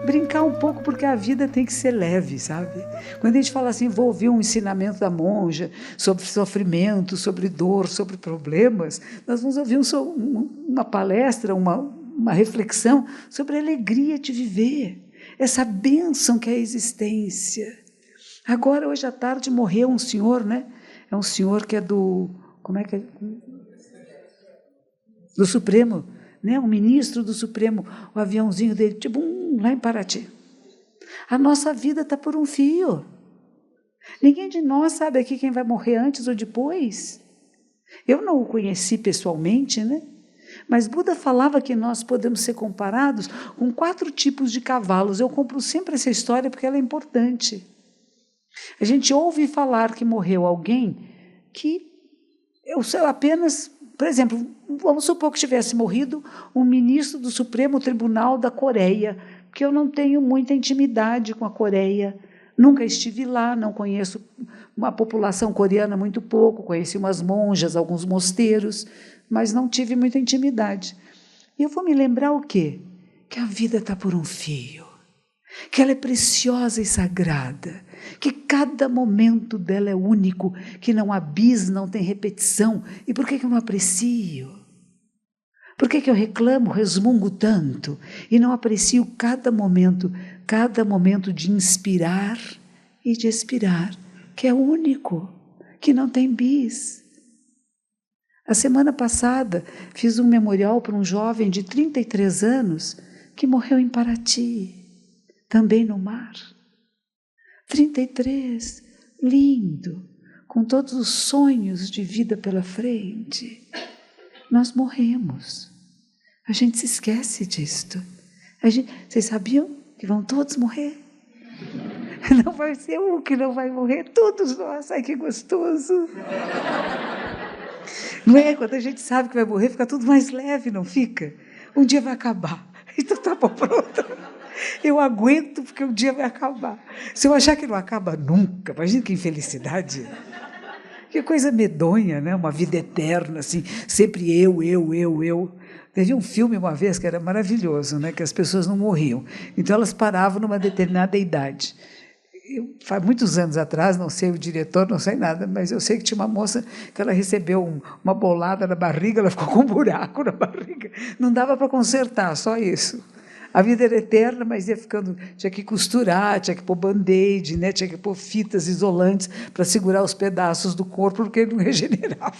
brincar um pouco, porque a vida tem que ser leve, sabe? Quando a gente fala assim, vou ouvir um ensinamento da monja sobre sofrimento, sobre dor, sobre problemas, nós vamos ouvir uma palestra, uma reflexão sobre a alegria de viver, essa bênção que é a existência. Agora, hoje à tarde, morreu um senhor, né? É um senhor que é do... Como é que é? Do Supremo, né? Um ministro do Supremo, o aviãozinho dele, tipo, lá em Paraty. A nossa vida está por um fio. Ninguém de nós sabe aqui quem vai morrer antes ou depois. Eu não o conheci pessoalmente, né? Mas Buda falava que nós podemos ser comparados com 4 tipos de cavalos. Eu compro sempre essa história porque ela é importante. A gente ouve falar que morreu alguém que eu apenas... Por exemplo, vamos supor que tivesse morrido um ministro do Supremo Tribunal da Coreia, porque eu não tenho muita intimidade com a Coreia, nunca estive lá, não conheço uma população coreana muito pouco, conheci umas monjas, alguns mosteiros, mas não tive muita intimidade. E eu vou me lembrar o quê? Que a vida está por um fio, que ela é preciosa e sagrada, que cada momento dela é único, que não há bis, não tem repetição. E por que eu não aprecio? Por que eu reclamo, resmungo tanto e não aprecio cada momento de inspirar e de expirar, que é único, que não tem bis? A semana passada fiz um memorial para um jovem de 33 anos que morreu em Paraty, também no mar. 33, lindo, com todos os sonhos de vida pela frente. Nós morremos. A gente se esquece disto. Vocês sabiam que vão todos morrer? Não vai ser um que não vai morrer, todos nós. Ai, que gostoso. Não é? Quando a gente sabe que vai morrer, fica tudo mais leve, não fica? Um dia vai acabar. Então tá bom, pronto. Eu aguento porque um dia vai acabar. Se eu achar que não acaba nunca, imagina que infelicidade. Que coisa medonha, né? Uma vida eterna, assim, sempre eu. Teve um filme uma vez que era maravilhoso, né? Que as pessoas não morriam. Então elas paravam numa determinada idade. Faz muitos anos atrás, não sei o diretor, não sei nada, mas eu sei que tinha uma moça que ela recebeu uma bolada na barriga, ela ficou com um buraco na barriga. Não dava para consertar, só isso. A vida era eterna, mas ia ficando, tinha que costurar, tinha que pôr band-aid, né? Tinha que pôr fitas isolantes para segurar os pedaços do corpo, porque ele não regenerava.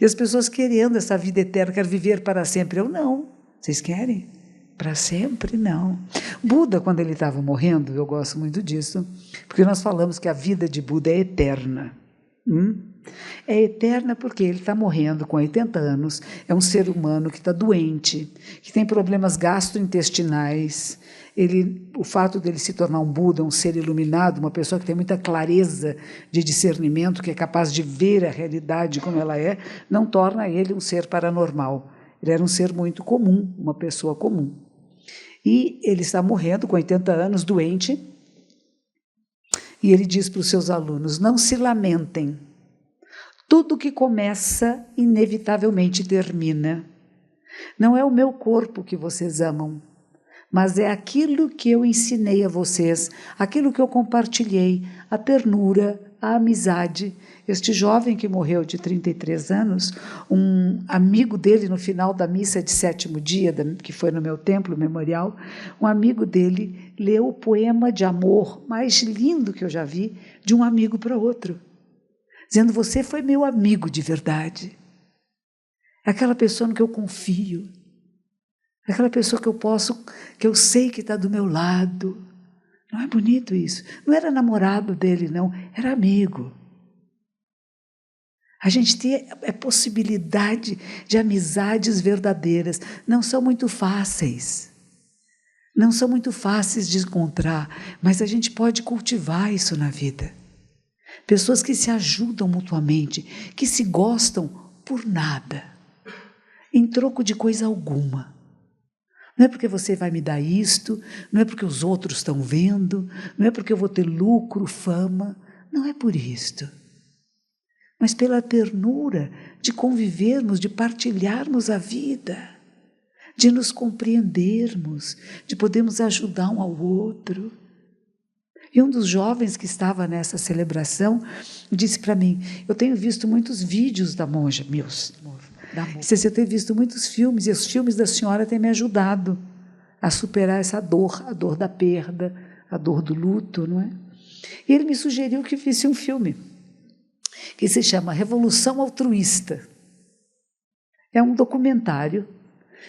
E as pessoas querendo essa vida eterna, querem viver para sempre. Eu não. Vocês querem? Para sempre, não. Buda, quando ele estava morrendo, eu gosto muito disso, porque nós falamos que a vida de Buda é eterna. É eterna porque ele está morrendo com 80 anos, é um ser humano que está doente, que tem problemas gastrointestinais. O fato dele se tornar um Buda, um ser iluminado, uma pessoa que tem muita clareza de discernimento, que é capaz de ver a realidade como ela é, não torna ele um ser paranormal. Ele era um ser muito comum, uma pessoa comum. E ele está morrendo com 80 anos, doente, e ele diz para os seus alunos, não se lamentem. Tudo que começa, inevitavelmente termina. Não é o meu corpo que vocês amam, mas é aquilo que eu ensinei a vocês, aquilo que eu compartilhei, a ternura, a amizade. Este jovem que morreu de 33 anos, um amigo dele no final da missa de 7º dia, que foi no meu templo memorial, um amigo dele leu o poema de amor mais lindo que eu já vi, de um amigo para outro. Dizendo, você foi meu amigo de verdade. Aquela pessoa no que eu confio. Aquela pessoa que eu sei que está do meu lado. Não é bonito isso? Não era namorado dele, não. Era amigo. A gente tem a possibilidade de amizades verdadeiras. Não são muito fáceis. Não são muito fáceis de encontrar. Mas a gente pode cultivar isso na vida. Pessoas que se ajudam mutuamente, que se gostam por nada, em troco de coisa alguma. Não é porque você vai me dar isto, não é porque os outros estão vendo, não é porque eu vou ter lucro, fama, não é por isto. Mas pela ternura de convivermos, de partilharmos a vida, de nos compreendermos, de podermos ajudar um ao outro. E um dos jovens que estava nessa celebração disse para mim, eu tenho visto muitos vídeos da monja, eu tenho visto muitos filmes, e os filmes da senhora têm me ajudado a superar essa dor, a dor da perda, a dor do luto, não é? E ele me sugeriu que visse um filme, que se chama Revolução Altruísta. É um documentário.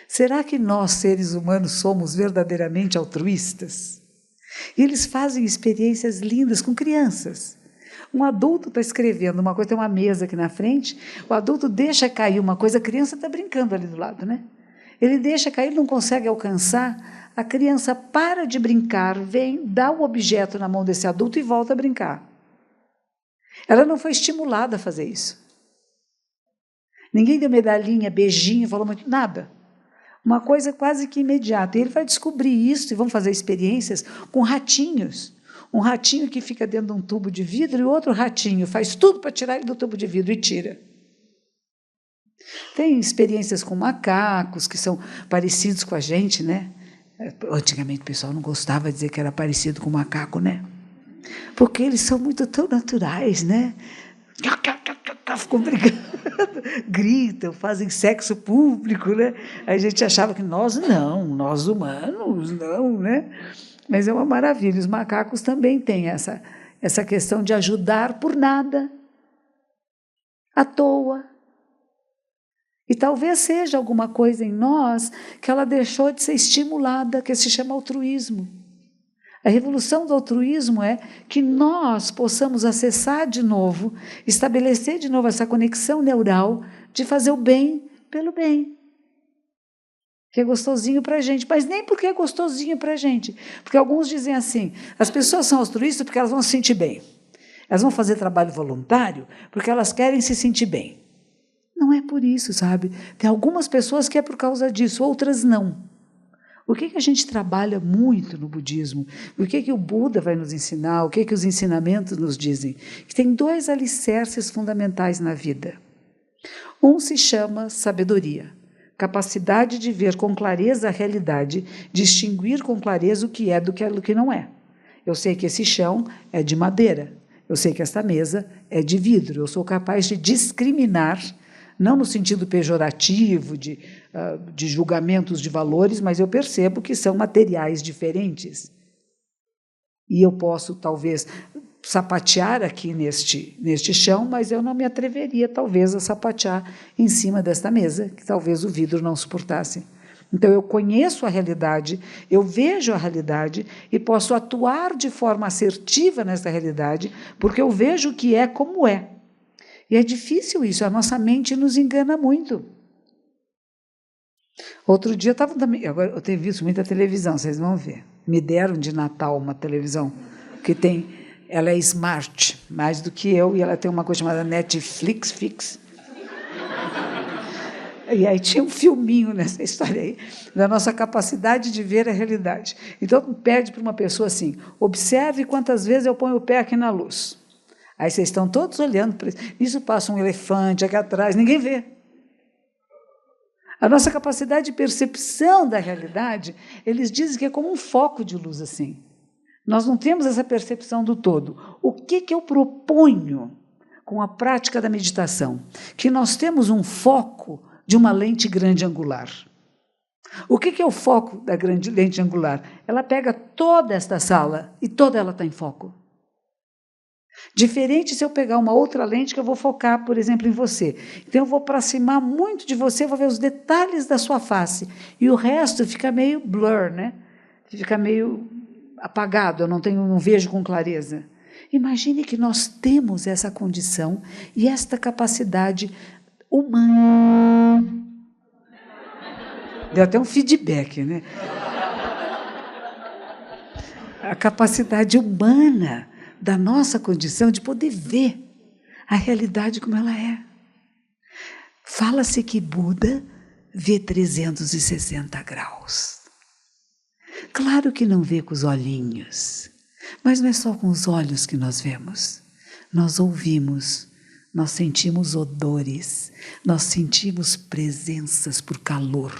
Será que nós, seres humanos, somos verdadeiramente altruístas? E eles fazem experiências lindas com crianças. Um adulto está escrevendo uma coisa, tem uma mesa aqui na frente, o adulto deixa cair uma coisa, a criança está brincando ali do lado, né? Ele deixa cair, ele não consegue alcançar, a criança para de brincar, vem, dá o objeto na mão desse adulto e volta a brincar. Ela não foi estimulada a fazer isso. Ninguém deu medalhinha, beijinho, falou muito, nada. Uma coisa quase que imediata. E ele vai descobrir isso e vão fazer experiências com ratinhos. Um ratinho que fica dentro de um tubo de vidro e outro ratinho faz tudo para tirar ele do tubo de vidro e tira. Tem experiências com macacos que são parecidos com a gente, né? Antigamente o pessoal não gostava de dizer que era parecido com macaco, né? Porque eles são muito tão naturais, né? Ficam brigando, gritam, fazem sexo público, né? A gente achava que nós humanos não, né? Mas é uma maravilha. Os macacos também têm essa questão de ajudar por nada, à toa. E talvez seja alguma coisa em nós que ela deixou de ser estimulada, que se chama altruísmo. A revolução do altruísmo é que nós possamos acessar de novo, estabelecer de novo essa conexão neural de fazer o bem pelo bem. Que é gostosinho para a gente, mas nem porque é gostosinho para a gente. Porque alguns dizem assim, as pessoas são altruístas porque elas vão se sentir bem. Elas vão fazer trabalho voluntário porque elas querem se sentir bem. Não é por isso, sabe? Tem algumas pessoas que é por causa disso, outras não. O que a gente trabalha muito no budismo? O que o Buda vai nos ensinar? O que os ensinamentos nos dizem? Que tem 2 alicerces fundamentais na vida. Um se chama sabedoria, capacidade de ver com clareza a realidade, distinguir com clareza o que é do que não é. Eu sei que esse chão é de madeira, eu sei que esta mesa é de vidro, eu sou capaz de discriminar, não no sentido pejorativo, de julgamentos de valores, mas eu percebo que são materiais diferentes. E eu posso, talvez, sapatear aqui neste chão, mas eu não me atreveria, talvez, a sapatear em cima desta mesa, que talvez o vidro não suportasse. Então, eu conheço a realidade, eu vejo a realidade e posso atuar de forma assertiva nessa realidade, porque eu vejo o que é como é. E é difícil isso, a nossa mente nos engana muito. Outro dia, agora eu tenho visto muita televisão, vocês vão ver. Me deram de Natal uma televisão que ela é smart, mais do que eu, e ela tem uma coisa chamada Netflix. E aí tinha um filminho nessa história aí, da nossa capacidade de ver a realidade. Então, pede para uma pessoa assim, observe quantas vezes eu ponho o pé aqui na luz. Aí vocês estão todos olhando para isso. Isso passa um elefante aqui atrás, ninguém vê. A nossa capacidade de percepção da realidade, eles dizem que é como um foco de luz assim. Nós não temos essa percepção do todo. O que eu proponho com a prática da meditação? Que nós temos um foco de uma lente grande angular. O que é o foco da grande lente angular? Ela pega toda esta sala e toda ela está em foco. Diferente se eu pegar uma outra lente que eu vou focar, por exemplo, em você. Então, eu vou aproximar muito de você, vou ver os detalhes da sua face. E o resto fica meio blur, né? Fica meio apagado, eu não vejo com clareza. Imagine que nós temos essa condição e esta capacidade humana. Deu até um feedback, né? A capacidade humana da nossa condição de poder ver a realidade como ela é. Fala-se que Buda vê 360 graus. Claro que não vê com os olhinhos, mas não é só com os olhos que nós vemos. Nós ouvimos, nós sentimos odores, nós sentimos presenças por calor.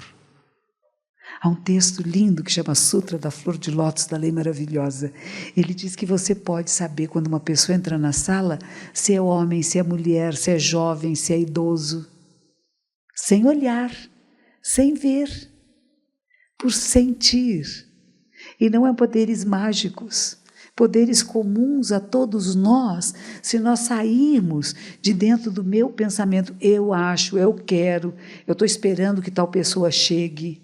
Há um texto lindo que chama Sutra da Flor de Lótus, da Lei Maravilhosa. Ele diz que você pode saber quando uma pessoa entra na sala se é homem, se é mulher, se é jovem, se é idoso, sem olhar, sem ver, por sentir. E não é poderes mágicos, poderes comuns a todos nós, se nós sairmos de dentro do meu pensamento, eu acho, eu quero, eu estou esperando que tal pessoa chegue,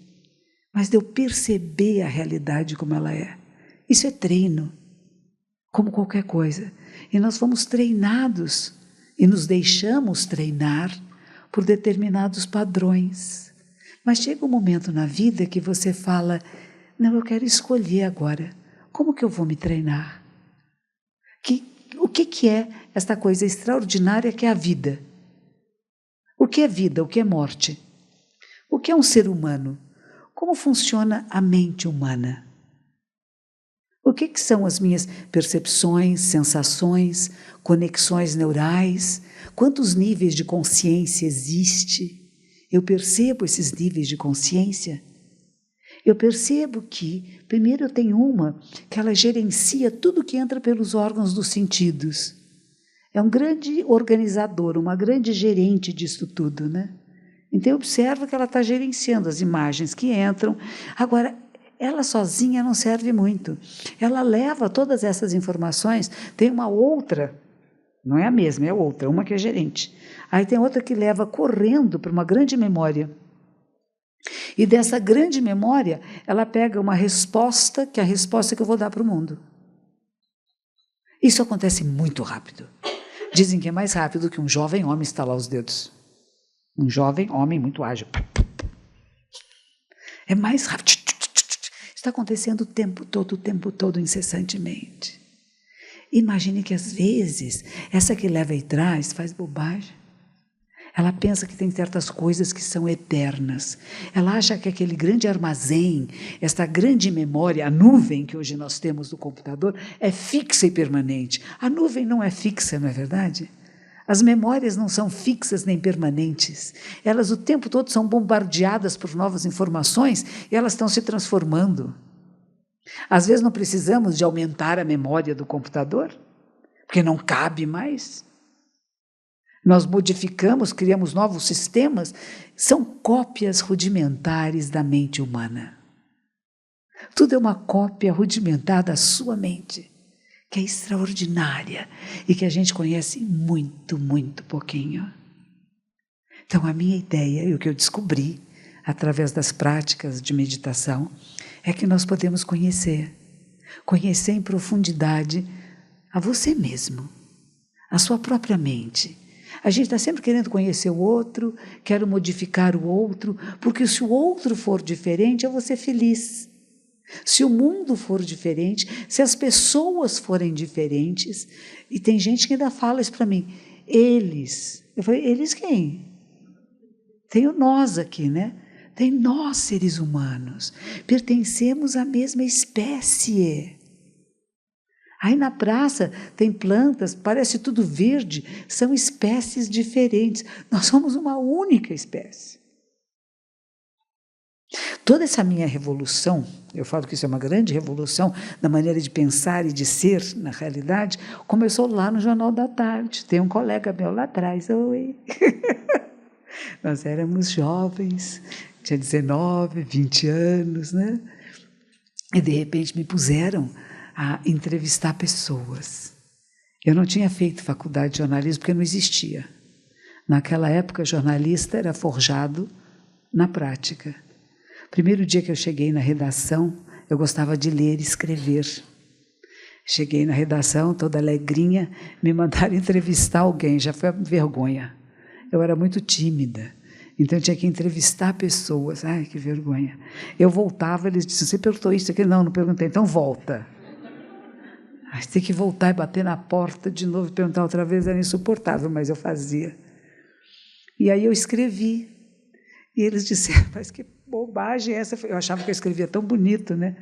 mas de eu perceber a realidade como ela é. Isso é treino, como qualquer coisa. E nós fomos treinados e nos deixamos treinar por determinados padrões. Mas chega um momento na vida que você fala, não, eu quero escolher agora. Como que eu vou me treinar? O que é esta coisa extraordinária que é a vida? O que é vida? O que é morte? O que é um ser humano? Como funciona a mente humana? O que são as minhas percepções, sensações, conexões neurais? Quantos níveis de consciência existe? Eu percebo esses níveis de consciência? Eu percebo que, primeiro eu tenho uma, que ela gerencia tudo que entra pelos órgãos dos sentidos. É um grande organizador, uma grande gerente disso tudo, né? Então eu observo que ela está gerenciando as imagens que entram. Agora, ela sozinha não serve muito. Ela leva todas essas informações, tem uma outra, não é a mesma, é outra, uma que é gerente. Aí tem outra que leva correndo para uma grande memória. E dessa grande memória, ela pega uma resposta, que é a resposta que eu vou dar para o mundo. Isso acontece muito rápido. Dizem que é mais rápido que um jovem homem estalar os dedos. Um jovem homem muito ágil. É mais rápido. Está acontecendo o tempo todo, incessantemente. Imagine que às vezes, essa que leva e traz faz bobagem. Ela pensa que tem certas coisas que são eternas. Ela acha que aquele grande armazém, esta grande memória, a nuvem que hoje nós temos no computador, é fixa e permanente. A nuvem não é fixa, não é verdade? As memórias não são fixas nem permanentes. Elas o tempo todo são bombardeadas por novas informações e elas estão se transformando. Às vezes não precisamos de aumentar a memória do computador, porque não cabe mais. Nós modificamos, criamos novos sistemas, são cópias rudimentares da mente humana. Tudo é uma cópia rudimentar da sua mente, que é extraordinária e que a gente conhece muito, muito pouquinho. Então, a minha ideia e o que eu descobri através das práticas de meditação é que nós podemos conhecer em profundidade a você mesmo, a sua própria mente. A gente está sempre querendo conhecer o outro, quero modificar o outro, porque se o outro for diferente, eu vou ser feliz. Se o mundo for diferente, se as pessoas forem diferentes, e tem gente que ainda fala isso para mim, eles. Eu falei, eles quem? Tem o nós aqui, né? Tem nós, seres humanos, pertencemos à mesma espécie. Aí na praça tem plantas, parece tudo verde, são espécies diferentes. Nós somos uma única espécie. Toda essa minha revolução, eu falo que isso é uma grande revolução na maneira de pensar e de ser, na realidade, começou lá no Jornal da Tarde. Tem um colega meu lá atrás, oi. Nós éramos jovens, tinha 19, 20 anos, né? E de repente me puseram a entrevistar pessoas. Eu não tinha feito faculdade de jornalismo porque não existia. Naquela época, jornalista era forjado na prática. Primeiro dia que eu cheguei na redação, eu gostava de ler e escrever. Cheguei na redação, toda alegrinha, me mandaram entrevistar alguém, já foi uma vergonha. Eu era muito tímida, então eu tinha que entrevistar pessoas. Ai, que vergonha. Eu voltava, eles diziam, você perguntou isso aqui? Não perguntei, então volta. Aí tem que voltar e bater na porta de novo e perguntar outra vez, era insuportável, mas eu fazia. E aí eu escrevi. E eles disseram, mas que bobagem é essa? Eu achava que eu escrevia tão bonito, né?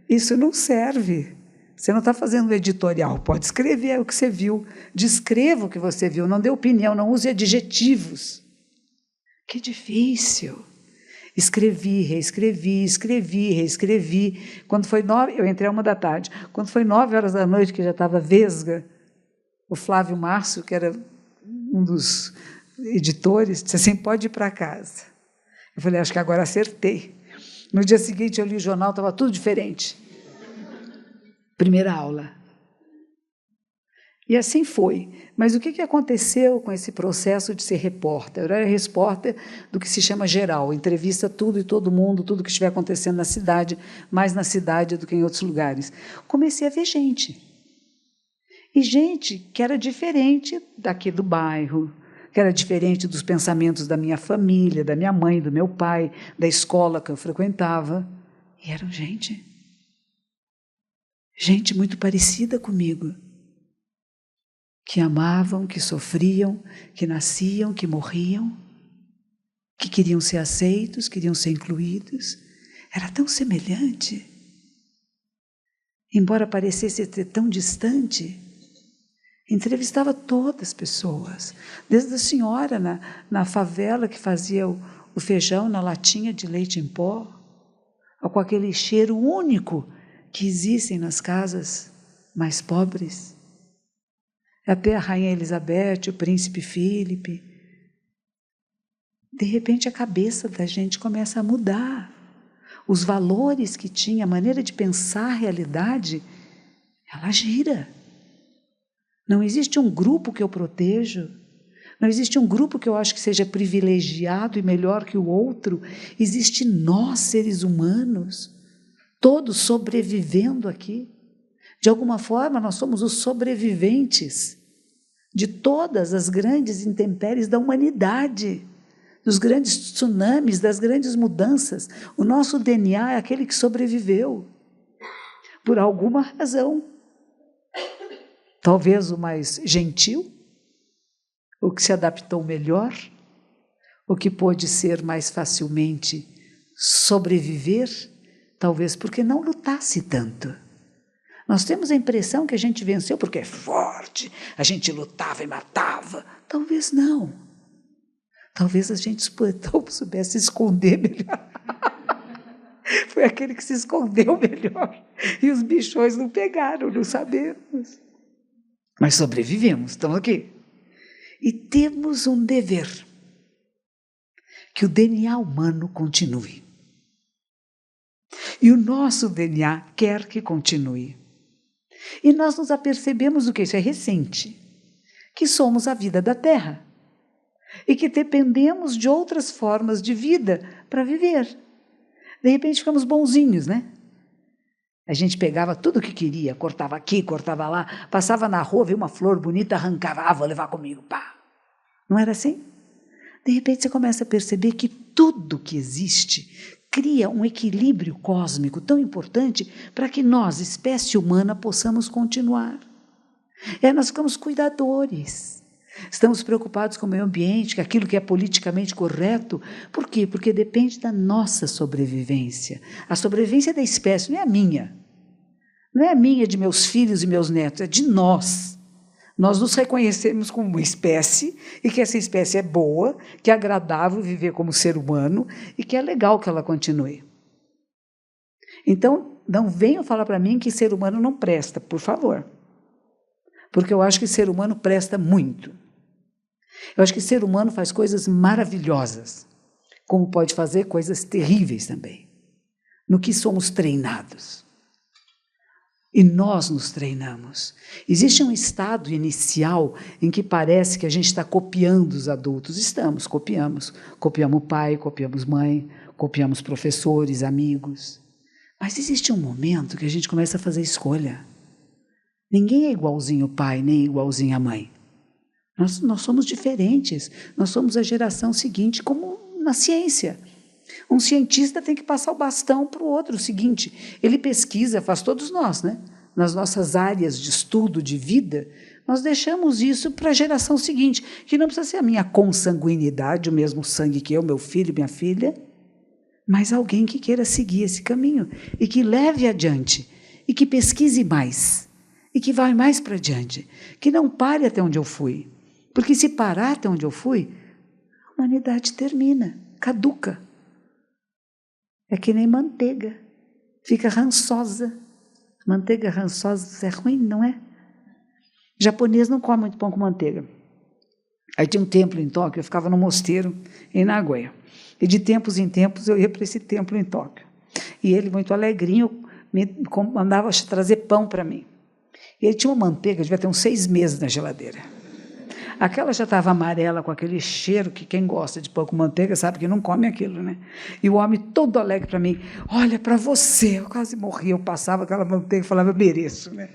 Isso não serve. Você não está fazendo um editorial, pode escrever o que você viu. Descreva o que você viu, não dê opinião, não use adjetivos. Que difícil. Escrevi, reescrevi, escrevi, reescrevi. Quando foi 9, eu entrei 1h da tarde. Quando foi 9 horas da noite, que já estava vesga, o Flávio Márcio, que era um dos editores, disse assim, pode ir para casa. Eu falei, acho que agora acertei. No dia seguinte, eu li o jornal, estava tudo diferente. Primeira aula. E assim foi. Mas o que aconteceu com esse processo de ser repórter? Eu era repórter do que se chama geral, entrevista tudo e todo mundo, tudo que estiver acontecendo na cidade, mais na cidade do que em outros lugares. Comecei a ver gente. E gente que era diferente daqui do bairro, que era diferente dos pensamentos da minha família, da minha mãe, do meu pai, da escola que eu frequentava. E eram gente muito parecida comigo, que amavam, que sofriam, que nasciam, que morriam, que queriam ser aceitos, queriam ser incluídos. Era tão semelhante. Embora parecesse ser tão distante, entrevistava todas as pessoas, desde a senhora na favela que fazia o feijão na latinha de leite em pó, ou com aquele cheiro único que existem nas casas mais pobres, até a rainha Elizabeth, o príncipe Filipe. De repente a cabeça da gente começa a mudar. Os valores que tinha, a maneira de pensar a realidade, ela gira. Não existe um grupo que eu protejo, não existe um grupo que eu acho que seja privilegiado e melhor que o outro. Existe nós, seres humanos, todos sobrevivendo aqui. De alguma forma, nós somos os sobreviventes de todas as grandes intempéries da humanidade, dos grandes tsunamis, das grandes mudanças. O nosso DNA é aquele que sobreviveu, por alguma razão. Talvez o mais gentil, o que se adaptou melhor, o que pôde ser mais facilmente sobreviver, talvez porque não lutasse tanto. Nós temos a impressão que a gente venceu porque é forte, a gente lutava e matava. Talvez não. Talvez a gente soubesse esconder melhor. Foi aquele que se escondeu melhor. E os bichões não pegaram, não sabemos. Mas sobrevivemos, estamos aqui. E temos um dever, que o DNA humano continue. E o nosso DNA quer que continue. E nós nos apercebemos do que isso é recente, que somos a vida da Terra e que dependemos de outras formas de vida para viver. De repente ficamos bonzinhos, né? A gente pegava tudo o que queria, cortava aqui, cortava lá, passava na rua, via uma flor bonita, arrancava, vou levar comigo, pá. Não era assim? De repente você começa a perceber que tudo que existe cria um equilíbrio cósmico tão importante para que nós, espécie humana, possamos continuar. Nós ficamos cuidadores, estamos preocupados com o meio ambiente, com aquilo que é politicamente correto. Por quê? Porque depende da nossa sobrevivência. A sobrevivência da espécie não é a minha. Não é a minha, de meus filhos e meus netos, é de nós. Nós nos reconhecemos como uma espécie, e que essa espécie é boa, que é agradável viver como ser humano, e que é legal que ela continue. Então, não venham falar para mim que ser humano não presta, por favor. Porque eu acho que ser humano presta muito. Eu acho que ser humano faz coisas maravilhosas, como pode fazer coisas terríveis também, no que somos treinados. E nós nos treinamos. Existe um estado inicial em que parece que a gente está copiando os adultos. Copiamos. Copiamos pai, copiamos mãe, copiamos professores, amigos. Mas existe um momento que a gente começa a fazer escolha. Ninguém é igualzinho ao pai, nem igualzinho à mãe. Nós somos diferentes. Nós somos a geração seguinte, como na ciência. Um cientista tem que passar o bastão para o outro. O seguinte, ele pesquisa, faz todos nós, né? Nas nossas áreas de estudo, de vida, nós deixamos isso para a geração seguinte, que não precisa ser a minha consanguinidade, o mesmo sangue que eu, meu filho, minha filha, mas alguém que queira seguir esse caminho e que leve adiante, e que pesquise mais, e que vá mais para adiante, que não pare até onde eu fui. Porque se parar até onde eu fui, a humanidade termina, caduca. É que nem manteiga. Fica rançosa. Manteiga rançosa é ruim, não é? Japonês não come muito pão com manteiga. Aí tinha um templo em Tóquio, eu ficava no mosteiro em Nagoya. E de tempos em tempos eu ia para esse templo em Tóquio. E ele, muito alegrinho, me mandava trazer pão para mim. E ele tinha uma manteiga, devia ter uns 6 meses na geladeira. Aquela já estava amarela, com aquele cheiro que quem gosta de pão com manteiga sabe que não come aquilo, né? E o homem todo alegre para mim, olha, para você, eu quase morri, eu passava aquela manteiga e falava, eu mereço, né?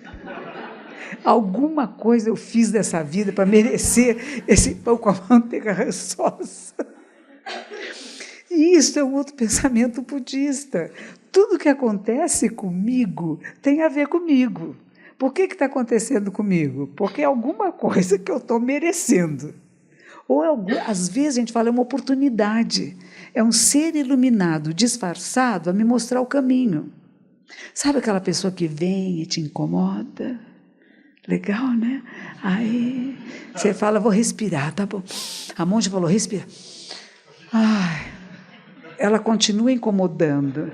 Alguma coisa eu fiz dessa vida para merecer esse pão com a manteiga rançosa. E isso é um outro pensamento budista. Tudo que acontece comigo tem a ver comigo. Por que está acontecendo comigo? Porque é alguma coisa que eu estou merecendo. Ou às vezes a gente fala, é uma oportunidade. É um ser iluminado, disfarçado, a me mostrar o caminho. Sabe aquela pessoa que vem e te incomoda? Legal, né? Aí você fala, vou respirar, tá bom. A monja falou, respira. Ai, ela continua incomodando.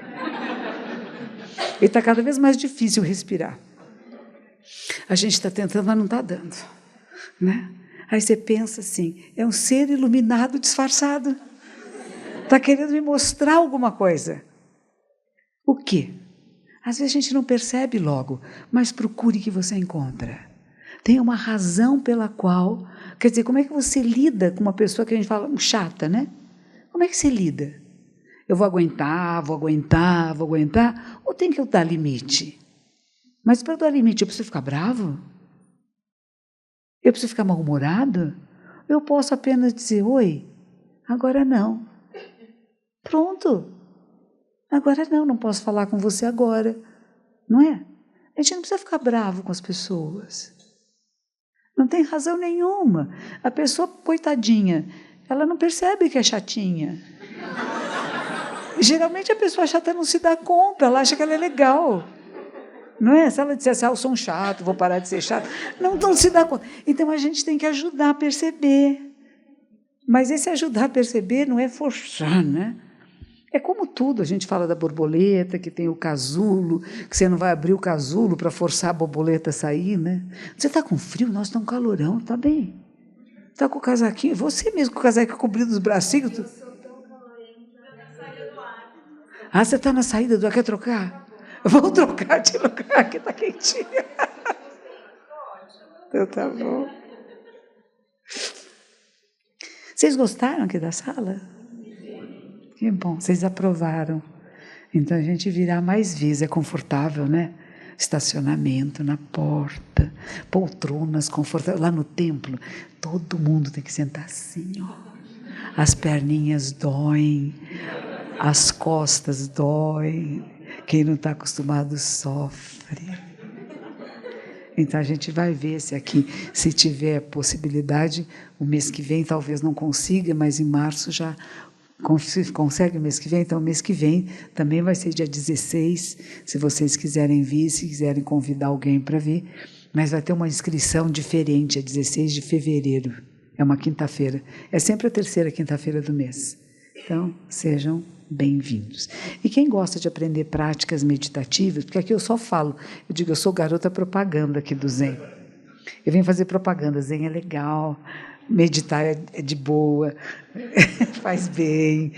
E está cada vez mais difícil respirar. A gente está tentando, mas não está dando. Né? Aí você pensa assim, é um ser iluminado disfarçado. Está querendo me mostrar alguma coisa. O quê? Às vezes a gente não percebe logo, mas procure que você encontra. Tem uma razão pela qual... Quer dizer, como é que você lida com uma pessoa que a gente fala chata, né? Como é que você lida? Eu vou aguentar, ou tem que eu dar limite? Mas para eu dar limite, eu preciso ficar bravo? Eu preciso ficar mal-humorado? Eu posso apenas dizer, oi, agora não. Pronto. Agora não posso falar com você agora. Não é? A gente não precisa ficar bravo com as pessoas. Não tem razão nenhuma. A pessoa, coitadinha, ela não percebe que é chatinha. Geralmente a pessoa chata não se dá conta, ela acha que ela é legal. Não é? Se ela dissesse, eu sou um chato, vou parar de ser chato. Não se dá conta. Então, a gente tem que ajudar a perceber. Mas esse ajudar a perceber não é forçar, né? É como tudo. A gente fala da borboleta, que tem o casulo, que você não vai abrir o casulo para forçar a borboleta a sair, né? Você está com frio? Nós estamos calorão, está bem. Está com o casaquinho? Você mesmo com o casaquinho cobrindo os bracinhos? Ah, você está na saída do ar, quer trocar? Vamos trocar de lugar, que está quentinho. Então tá bom. Vocês gostaram aqui da sala? Que bom, vocês aprovaram. Então a gente virá mais vezes, é confortável, né? Estacionamento na porta, poltronas confortáveis. Lá no templo, todo mundo tem que sentar assim, ó. As perninhas doem, as costas doem. Quem não está acostumado sofre. Então a gente vai ver se aqui, se tiver possibilidade, o mês que vem talvez não consiga, mas em março já consegue o mês que vem. Então o mês que vem também vai ser dia 16, se vocês quiserem vir, se quiserem convidar alguém para vir. Mas vai ter uma inscrição diferente, é 16 de fevereiro, é uma quinta-feira. É sempre a terceira quinta-feira do mês. Então, sejam bem-vindos. E quem gosta de aprender práticas meditativas, porque aqui eu só falo, eu digo, eu sou garota propaganda aqui do Zen. Eu venho fazer propaganda, Zen é legal, meditar é de boa, faz bem.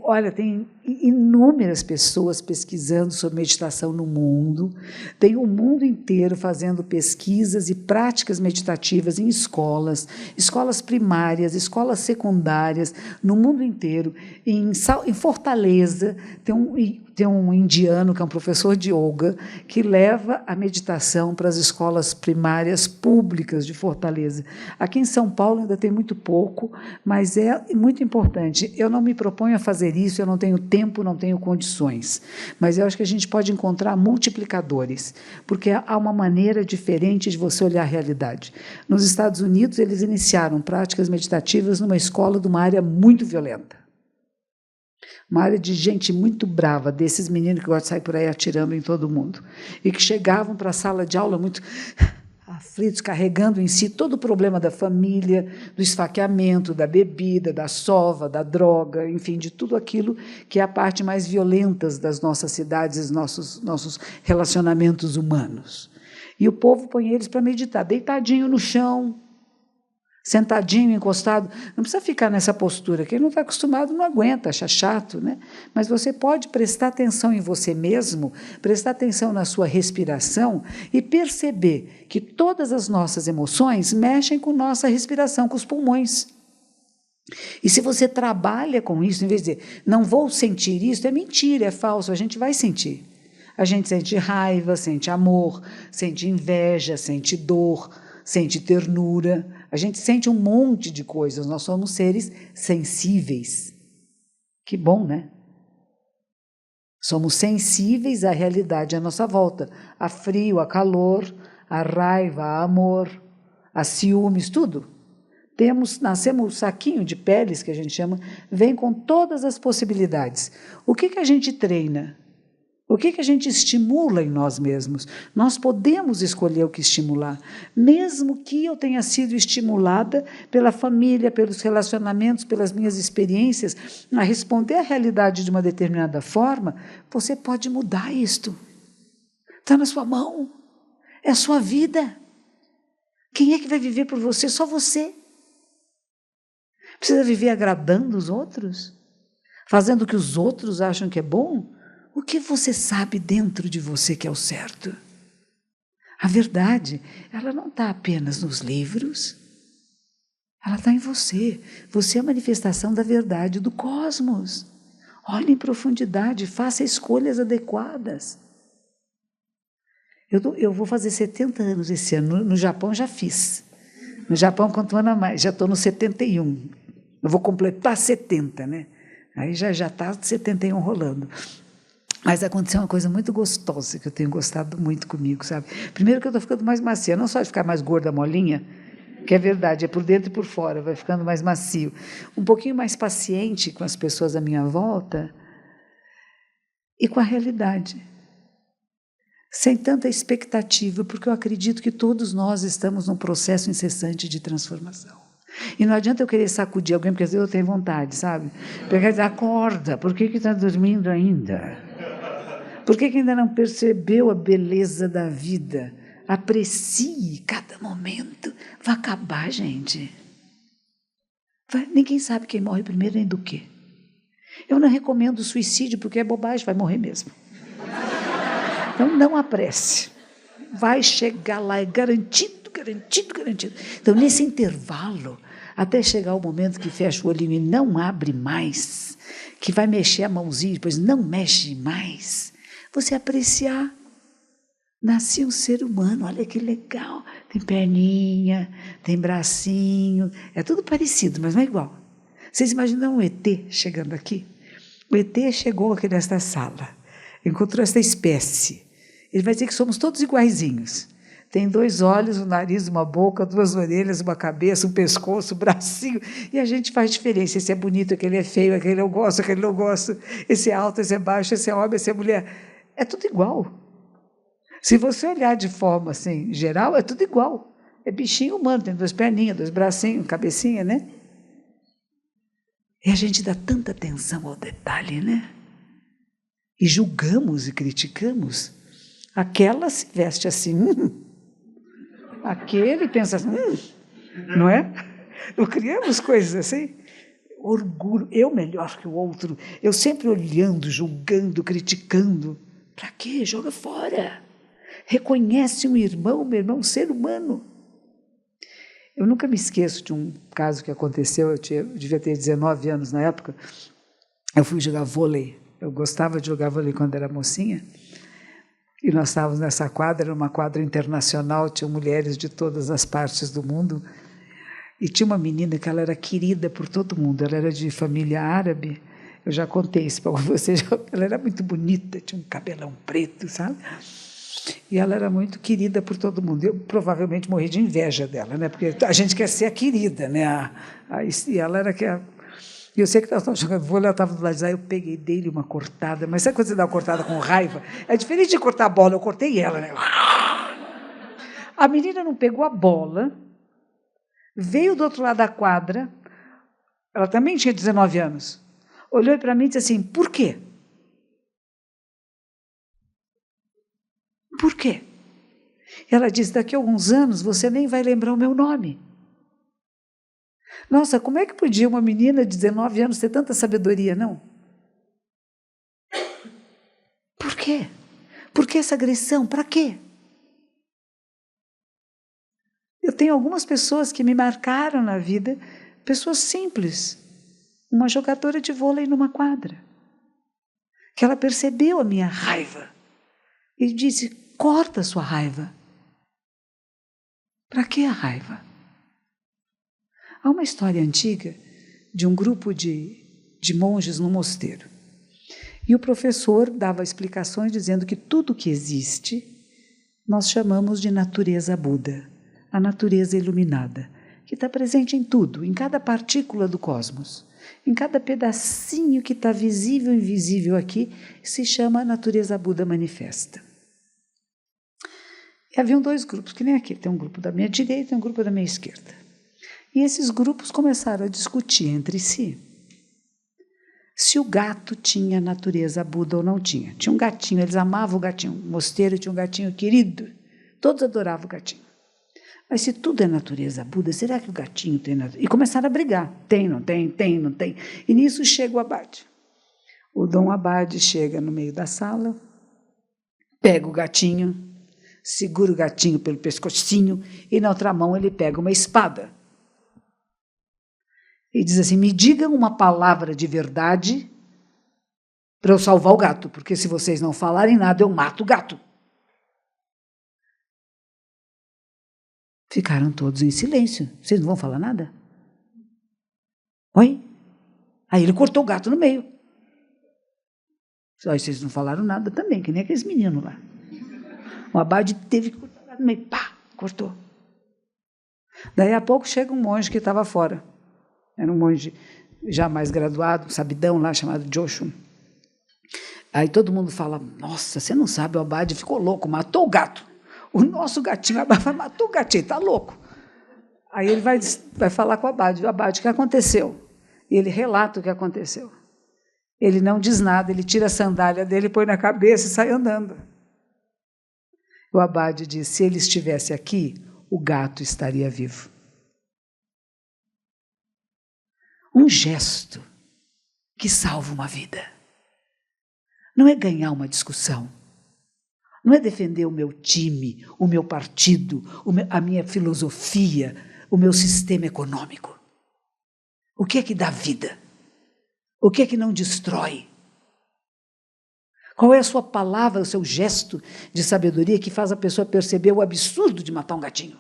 Olha, tem inúmeras pessoas pesquisando sobre meditação no mundo, tem o mundo inteiro fazendo pesquisas e práticas meditativas em escolas primárias, escolas secundárias, no mundo inteiro. Em Fortaleza, tem um indiano, que é um professor de yoga, que leva a meditação para as escolas primárias públicas de Fortaleza. Aqui em São Paulo ainda tem muito pouco, mas é muito importante. Eu não me proponho a fazer isso, eu não tenho tempo, não tenho condições. Mas eu acho que a gente pode encontrar multiplicadores, porque há uma maneira diferente de você olhar a realidade. Nos Estados Unidos, eles iniciaram práticas meditativas numa escola de uma área muito violenta. Uma área de gente muito brava, desses meninos que gostam de sair por aí atirando em todo mundo. E que chegavam para a sala de aula muito... aflitos, carregando em si todo o problema da família, do esfaqueamento, da bebida, da sova, da droga, enfim, de tudo aquilo que é a parte mais violenta das nossas cidades, nossos relacionamentos humanos. E o povo põe eles para meditar, deitadinho no chão, sentadinho, encostado. Não precisa ficar nessa postura. Quem não está acostumado não aguenta, acha chato, né? Mas você pode prestar atenção em você mesmo, prestar atenção na sua respiração e perceber que todas as nossas emoções mexem com nossa respiração, com os pulmões. E se você trabalha com isso, em vez de dizer, não vou sentir isso, é mentira, é falso, a gente vai sentir. A gente sente raiva, sente amor, sente inveja, sente dor, sente ternura. A gente sente um monte de coisas, nós somos seres sensíveis. Que bom, né? Somos sensíveis à realidade à nossa volta, a frio, a calor, a raiva, a amor, a ciúmes, tudo. Nascemos um saquinho de peles, que a gente chama, vem com todas as possibilidades. O que a gente treina? O que a gente estimula em nós mesmos? Nós podemos escolher o que estimular, mesmo que eu tenha sido estimulada pela família, pelos relacionamentos, pelas minhas experiências, a responder à realidade de uma determinada forma, você pode mudar isto. Está na sua mão, é a sua vida. Quem é que vai viver por você? Só você. Precisa viver agradando os outros? Fazendo o que os outros acham que é bom? O que você sabe dentro de você que é o certo? A verdade, ela não está apenas nos livros, ela está em você. Você é a manifestação da verdade do cosmos. Olhe em profundidade, faça escolhas adequadas. Eu vou fazer 70 anos esse ano, no Japão já fiz. No Japão, quanto ano a mais? Já estou no 71. Eu vou completar 70, né? Aí já está 71 rolando. Mas aconteceu uma coisa muito gostosa, que eu tenho gostado muito comigo, sabe? Primeiro que eu estou ficando mais macia, não só de ficar mais gorda, molinha, que é verdade, é por dentro e por fora, vai ficando mais macio. Um pouquinho mais paciente com as pessoas à minha volta e com a realidade. Sem tanta expectativa, porque eu acredito que todos nós estamos num processo incessante de transformação. E não adianta eu querer sacudir alguém, porque às vezes eu tenho vontade, sabe? Pegar e dizer, acorda, por que está dormindo ainda? Por que ainda não percebeu a beleza da vida? Aprecie cada momento. Vai acabar, gente. Ninguém sabe quem morre primeiro nem do quê. Eu não recomendo suicídio, porque é bobagem, vai morrer mesmo. Então não apresse. Vai chegar lá, é garantido, garantido, garantido. Então, nesse intervalo, até chegar o momento que fecha o olhinho e não abre mais, que vai mexer a mãozinha e depois não mexe mais, você apreciar, nasci um ser humano, olha que legal, tem perninha, tem bracinho, é tudo parecido, mas não é igual. Vocês imaginam um ET chegando aqui? O ET chegou aqui nesta sala, encontrou esta espécie, ele vai dizer que somos todos iguaizinhos. Tem 2 olhos, um nariz, uma boca, 2 orelhas, uma cabeça, um pescoço, um bracinho, e a gente faz diferença, esse é bonito, aquele é feio, aquele eu gosto, aquele não gosto, esse é alto, esse é baixo, esse é homem, esse é mulher. É tudo igual. Se você olhar de forma assim, geral, é tudo igual. É bichinho humano, tem 2 perninhas, 2 bracinhos, cabecinha, né? E a gente dá tanta atenção ao detalhe, né? E julgamos e criticamos. Aquela se veste assim, aquele pensa assim, não é? Não criamos coisas assim? Orgulho, eu melhor que o outro, eu sempre olhando, julgando, criticando. Para quê? Joga fora. Reconhece um irmão, meu irmão, um ser humano. Eu nunca me esqueço de um caso que aconteceu, eu devia ter 19 anos na época, eu fui jogar vôlei, eu gostava de jogar vôlei quando era mocinha, e nós estávamos nessa quadra, era uma quadra internacional, tinha mulheres de todas as partes do mundo, e tinha uma menina que ela era querida por todo mundo, ela era de família árabe, eu já contei isso para vocês, ela era muito bonita, tinha um cabelão preto, sabe? E ela era muito querida por todo mundo. Eu provavelmente morri de inveja dela, né? Porque a gente quer ser a querida, né? E ela era que... E eu sei que nós estávamos jogando vôlei, ela estava do lado de lá, eu peguei dele uma cortada, mas sabe quando você dá uma cortada com raiva? É diferente de cortar a bola, eu cortei ela, né? A menina não pegou a bola, veio do outro lado da quadra, ela também tinha 19 anos, olhou para mim e disse assim, por quê? Por quê? Ela disse, daqui a alguns anos você nem vai lembrar o meu nome. Nossa, como é que podia uma menina de 19 anos ter tanta sabedoria, não? Por quê? Por que essa agressão? Para quê? Eu tenho algumas pessoas que me marcaram na vida, pessoas simples. Uma jogadora de vôlei numa quadra, que ela percebeu a minha raiva e disse, corta a sua raiva. Para que a raiva? Há uma história antiga de um grupo de monges no mosteiro. E o professor dava explicações dizendo que tudo que existe nós chamamos de natureza Buda, a natureza iluminada, que está presente em tudo, em cada partícula do cosmos, em cada pedacinho que está visível e invisível aqui, se chama natureza Buda manifesta. E haviam dois grupos, que nem aqui, tem um grupo da minha direita e um grupo da minha esquerda. E esses grupos começaram a discutir entre si se o gato tinha natureza Buda ou não tinha. Tinha um gatinho, eles amavam o gatinho. No mosteiro tinha um gatinho querido, todos adoravam o gatinho. Mas se tudo é natureza Buda, será que o gatinho tem natureza? E começaram a brigar. Tem, não tem, tem, não tem. E nisso chega o abade. O Dom Abade chega no meio da sala, pega o gatinho, segura o gatinho pelo pescocinho e na outra mão ele pega uma espada. E diz assim, me digam uma palavra de verdade para eu salvar o gato, porque se vocês não falarem nada, eu mato o gato. Ficaram todos em silêncio. Vocês não vão falar nada? Oi? Aí ele cortou o gato no meio. Aí vocês não falaram nada também, que nem aqueles meninos lá. O abade teve que cortar o gato no meio. Pá, cortou. Daí a pouco chega um monge que estava fora. Era um monge já mais graduado, sabidão lá, chamado Joshua. Aí todo mundo fala, nossa, você não sabe, o abade ficou louco, matou o gato. O nosso gatinho, o abade matou o gatinho, está louco. Aí ele vai falar com o abade, o que aconteceu? E ele relata o que aconteceu. Ele não diz nada, ele tira a sandália dele, põe na cabeça e sai andando. O abade diz, se ele estivesse aqui, o gato estaria vivo. Um gesto que salva uma vida. Não é ganhar uma discussão. Não é defender o meu time, o meu partido, a minha filosofia, o meu sistema econômico. O que é que dá vida? O que é que não destrói? Qual é a sua palavra, o seu gesto de sabedoria que faz a pessoa perceber o absurdo de matar um gatinho?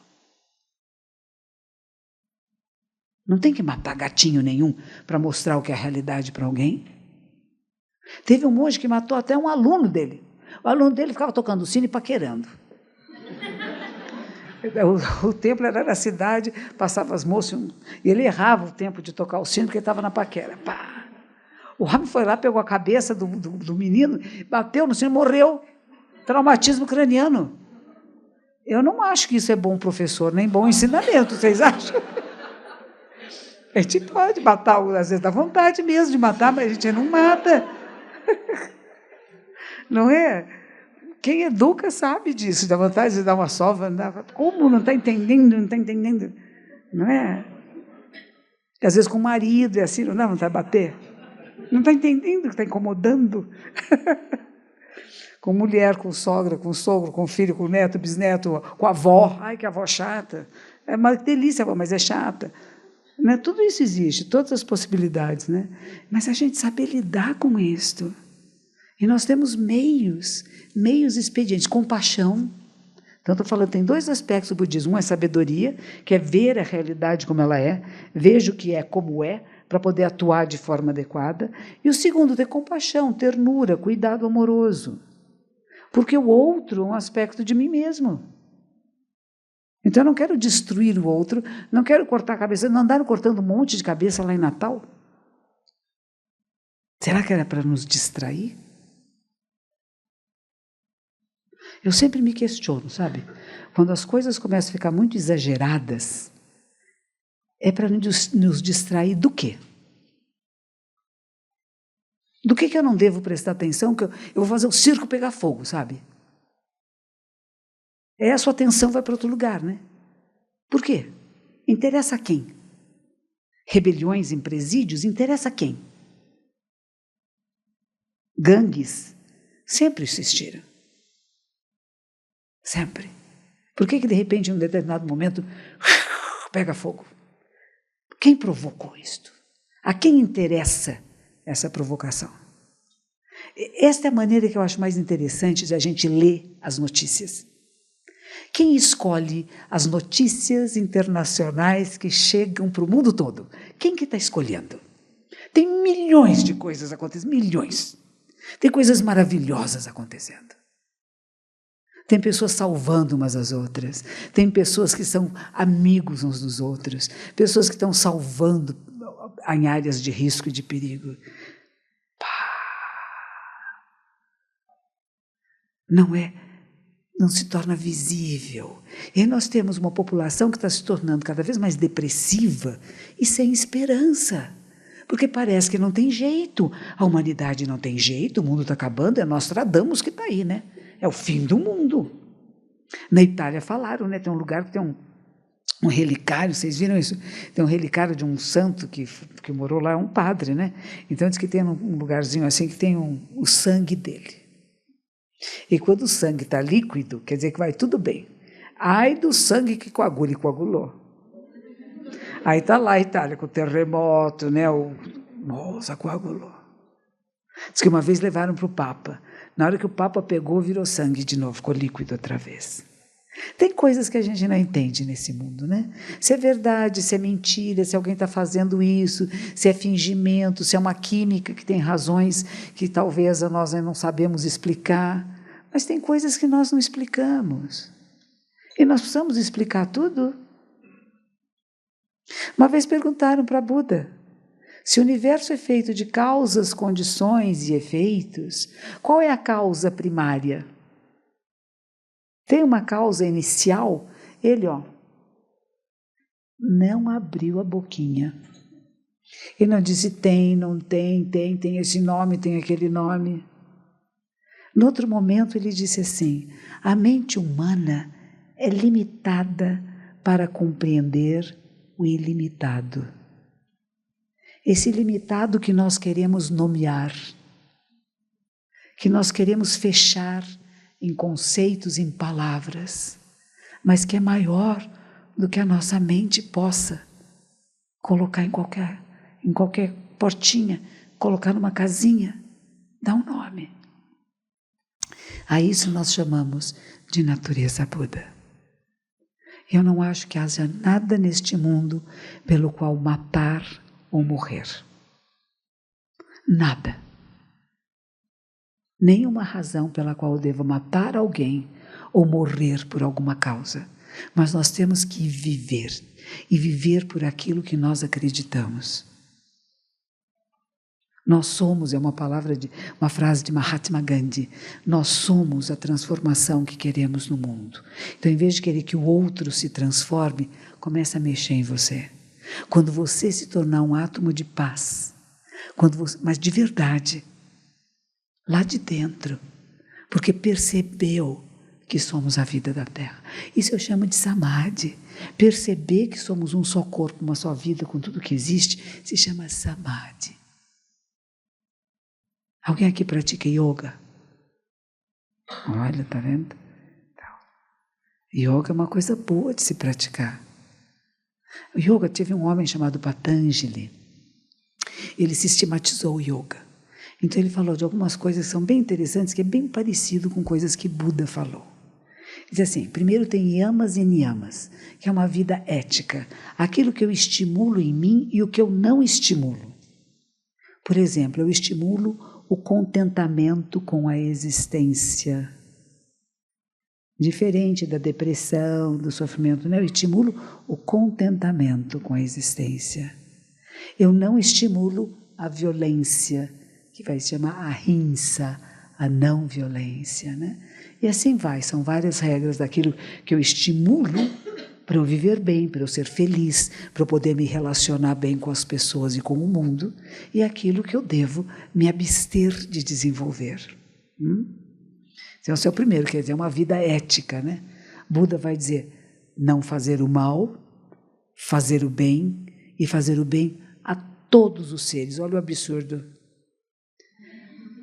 Não tem que matar gatinho nenhum para mostrar o que é a realidade para alguém. Teve um monge que matou até um aluno dele. O aluno dele ficava tocando sino e paquerando. O templo era na cidade, passava as moças, e ele errava o tempo de tocar o sino porque ele estava na paquera. Pá! O homem foi lá, pegou a cabeça do menino, bateu no sino, morreu. Traumatismo craniano. Eu não acho que isso é bom professor, nem bom ensinamento, vocês acham? A gente pode matar, às vezes dá vontade mesmo de matar, mas a gente não mata. Não é? Quem educa sabe disso, dá vontade de dar uma sova. Como não está entendendo, não está entendendo? Não é? Às vezes com o marido é assim, não dá vontade de bater? Não está entendendo que está incomodando? Com mulher, com sogra, com sogro, com filho, com neto, bisneto, com avó. Ai, que avó chata. É uma delícia, mas é chata. Né? Tudo isso existe, todas as possibilidades, né? Mas a gente sabe lidar com isto. E nós temos meios expedientes, compaixão. Então, estou falando, tem dois aspectos do budismo. Um é sabedoria, que é ver a realidade como ela é, veja o que é como é, para poder atuar de forma adequada. E o segundo, ter compaixão, ternura, cuidado amoroso. Porque o outro é um aspecto de mim mesmo. Então, eu não quero destruir o outro, não quero cortar a cabeça, não andaram cortando um monte de cabeça lá em Natal? Será que era para nos distrair? Eu sempre me questiono, sabe? Quando as coisas começam a ficar muito exageradas, é para nos distrair do quê? Do que eu não devo prestar atenção, que eu vou fazer o circo pegar fogo, sabe? A sua atenção vai para outro lugar, né? Por quê? Interessa a quem? Rebeliões em presídios, interessa a quem? Gangues sempre existiram. Sempre. Por que de repente, em um determinado momento, pega fogo? Quem provocou isto? A quem interessa essa provocação? Esta é a maneira que eu acho mais interessante de a gente ler as notícias. Quem escolhe as notícias internacionais que chegam para o mundo todo? Quem que está escolhendo? Tem milhões de coisas acontecendo, milhões. Tem coisas maravilhosas acontecendo. Tem pessoas salvando umas às outras. Tem pessoas que são amigos uns dos outros. Pessoas que estão salvando em áreas de risco e de perigo. Não se torna visível. E aí nós temos uma população que está se tornando cada vez mais depressiva e sem esperança. Porque parece que não tem jeito. A humanidade não tem jeito, o mundo está acabando, é Nostradamus que está aí, né? É o fim do mundo. Na Itália falaram, né? Tem um lugar que tem um relicário, vocês viram isso? Tem um relicário de um santo que morou lá, é um padre, né? Então diz que tem um lugarzinho assim que tem o sangue dele. E quando o sangue está líquido, quer dizer que vai tudo bem. Ai do sangue que coagula e coagulou. Aí está lá a Itália com o terremoto, né? Nossa, coagulou. Diz que uma vez levaram para o Papa. Na hora que o Papa pegou, virou sangue de novo, ficou líquido outra vez. Tem coisas que a gente não entende nesse mundo, né? Se é verdade, se é mentira, se alguém está fazendo isso, se é fingimento, se é uma química que tem razões que talvez nós não sabemos explicar. Mas tem coisas que nós não explicamos. E nós precisamos explicar tudo. Uma vez perguntaram para Buda, se o universo é feito de causas, condições e efeitos, qual é a causa primária? Tem uma causa inicial? Ele, não abriu a boquinha. Ele não disse tem, não tem, tem esse nome, tem aquele nome. No outro momento ele disse assim, a mente humana é limitada para compreender o ilimitado. Esse ilimitado que nós queremos nomear, que nós queremos fechar em conceitos, em palavras, mas que é maior do que a nossa mente possa colocar em qualquer portinha, colocar numa casinha, dá um nome. A isso nós chamamos de natureza Buda. Eu não acho que haja nada neste mundo pelo qual matar ou morrer. Nada. Nenhuma razão pela qual eu devo matar alguém ou morrer por alguma causa. Mas nós temos que viver, e viver por aquilo que nós acreditamos. Nós somos, é uma frase de Mahatma Gandhi, nós somos a transformação que queremos no mundo. Então, em vez de querer que o outro se transforme, comece a mexer em você. Quando você se tornar um átomo de paz, mas de verdade, lá de dentro, porque percebeu que somos a vida da Terra. Isso eu chamo de Samadhi. Perceber que somos um só corpo, uma só vida, com tudo que existe, se chama Samadhi. Alguém aqui pratica yoga? Olha, tá vendo? Yoga é uma coisa boa de se praticar. O yoga, teve um homem chamado Patanjali. Ele sistematizou o yoga. Então ele falou de algumas coisas que são bem interessantes, que é bem parecido com coisas que Buda falou. Diz assim, primeiro tem yamas e niyamas, que é uma vida ética. Aquilo que eu estimulo em mim e o que eu não estimulo. Por exemplo, eu estimulo o contentamento com a existência. Diferente da depressão, do sofrimento, né? Eu estimulo o contentamento com a existência. Eu não estimulo a violência, que vai se chamar ahimsa, a não violência, né? E assim vai, são várias regras daquilo que eu estimulo para eu viver bem, para eu ser feliz, para eu poder me relacionar bem com as pessoas e com o mundo, e aquilo que eu devo me abster de desenvolver. Então, esse é o primeiro, quer dizer, uma vida ética, né? Buda vai dizer, não fazer o mal, fazer o bem, e fazer o bem a todos os seres. Olha o absurdo.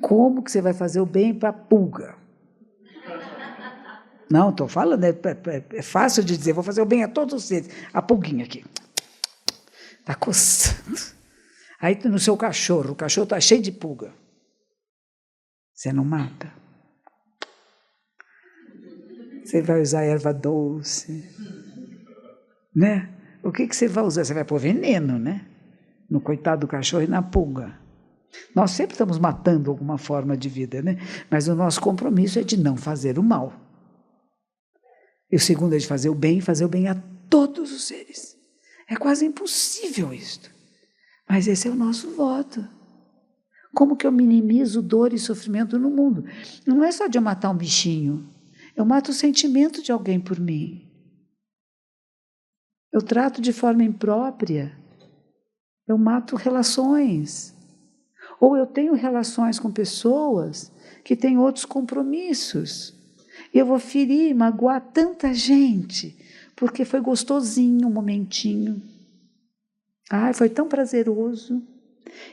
Como que você vai fazer o bem para a pulga? Não, estou falando, é fácil de dizer, vou fazer o bem a todos os seres. A pulguinha aqui. Está coçando. Aí no seu cachorro, o cachorro está cheio de pulga. Você não mata. Você vai usar erva doce. Né? O que você vai usar? Você vai pôr veneno, né? No coitado do cachorro e na pulga. Nós sempre estamos matando alguma forma de vida, né? Mas o nosso compromisso é de não fazer o mal. E o segundo é de fazer o bem a todos os seres. É quase impossível isto. Mas esse é o nosso voto. Como que eu minimizo dor e sofrimento no mundo? Não é só de eu matar um bichinho. Eu mato o sentimento de alguém por mim. Eu trato de forma imprópria. Eu mato relações. Ou eu tenho relações com pessoas que têm outros compromissos. E eu vou ferir, magoar tanta gente, porque foi gostosinho um momentinho. Ai, foi tão prazeroso.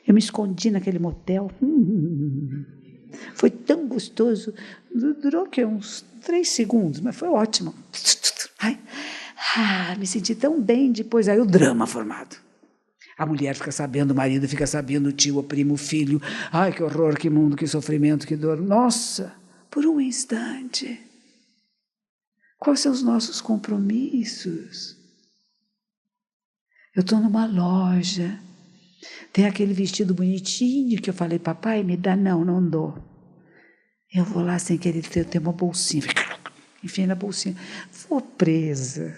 Eu me escondi naquele motel. Foi tão gostoso. Durou o quê? Uns 3 segundos, mas foi ótimo. Ai, me senti tão bem depois. Aí o drama formado. A mulher fica sabendo, o marido fica sabendo, o tio, o primo, o filho. Ai, que horror, que mundo, que sofrimento, que dor. Nossa, por um instante. Quais são os nossos compromissos? Eu estou numa loja. Tem aquele vestido bonitinho que eu falei, papai, me dá? Não, não dou. Eu vou lá sem querer ter uma bolsinha. Enfim, na bolsinha. Vou presa.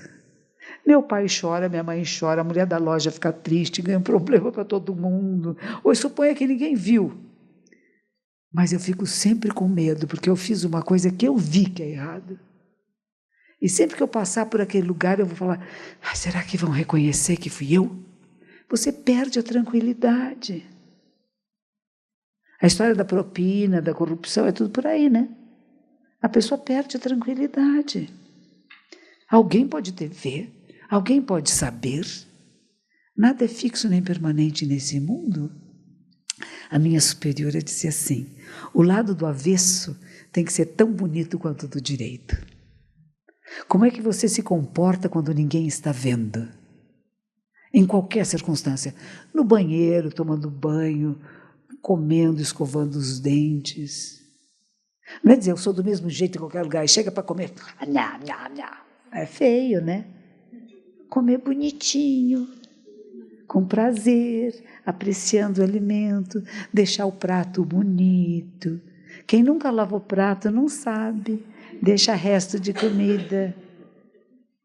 Meu pai chora, minha mãe chora, a mulher da loja fica triste, ganha um problema para todo mundo. Ou suponha que ninguém viu. Mas eu fico sempre com medo, porque eu fiz uma coisa que eu vi que é errado. E sempre que eu passar por aquele lugar, eu vou falar, será que vão reconhecer que fui eu? Você perde a tranquilidade. A história da propina, da corrupção, é tudo por aí, né? A pessoa perde a tranquilidade. Alguém pode ver, alguém pode saber. Nada é fixo nem permanente nesse mundo. A minha superiora disse assim, o lado do avesso tem que ser tão bonito quanto o do direito. Como é que você se comporta quando ninguém está vendo? Em qualquer circunstância. No banheiro, tomando banho, comendo, escovando os dentes. Não é dizer, eu sou do mesmo jeito em qualquer lugar, e chega para comer. É feio, né? Comer bonitinho, com prazer, apreciando o alimento, deixar o prato bonito. Quem nunca lava o prato não sabe. Deixa resto de comida.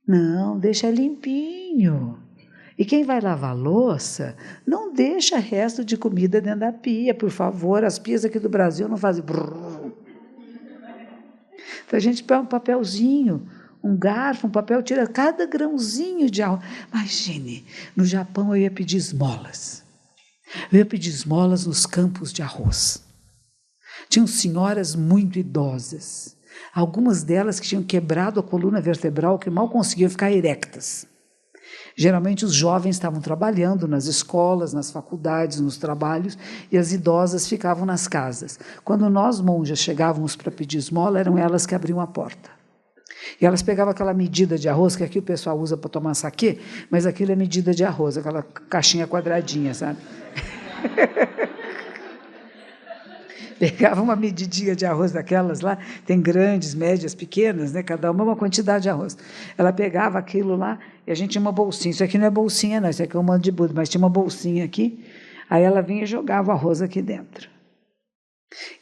Não, deixa limpinho. E quem vai lavar a louça, não deixa resto de comida dentro da pia, por favor. As pias aqui do Brasil não fazem brrr. Então a gente pega um papelzinho, um garfo, um papel, tira cada grãozinho de arroz. Imagine, no Japão eu ia pedir esmolas. Eu ia pedir esmolas nos campos de arroz. Tinham senhoras muito idosas. Algumas delas que tinham quebrado a coluna vertebral, que mal conseguiam ficar erectas. Geralmente os jovens estavam trabalhando nas escolas, nas faculdades, nos trabalhos, e as idosas ficavam nas casas. Quando nós, monjas, chegávamos para pedir esmola, eram elas que abriam a porta. E elas pegavam aquela medida de arroz, que aqui o pessoal usa para tomar saquê, mas aquilo é medida de arroz, aquela caixinha quadradinha, sabe? Pegava uma medidinha de arroz daquelas lá, tem grandes, médias, pequenas, né? Cada uma quantidade de arroz. Ela pegava aquilo lá e a gente tinha uma bolsinha. Isso aqui não é bolsinha, não, isso aqui é um mando de Buda, mas tinha uma bolsinha aqui. Aí ela vinha e jogava o arroz aqui dentro.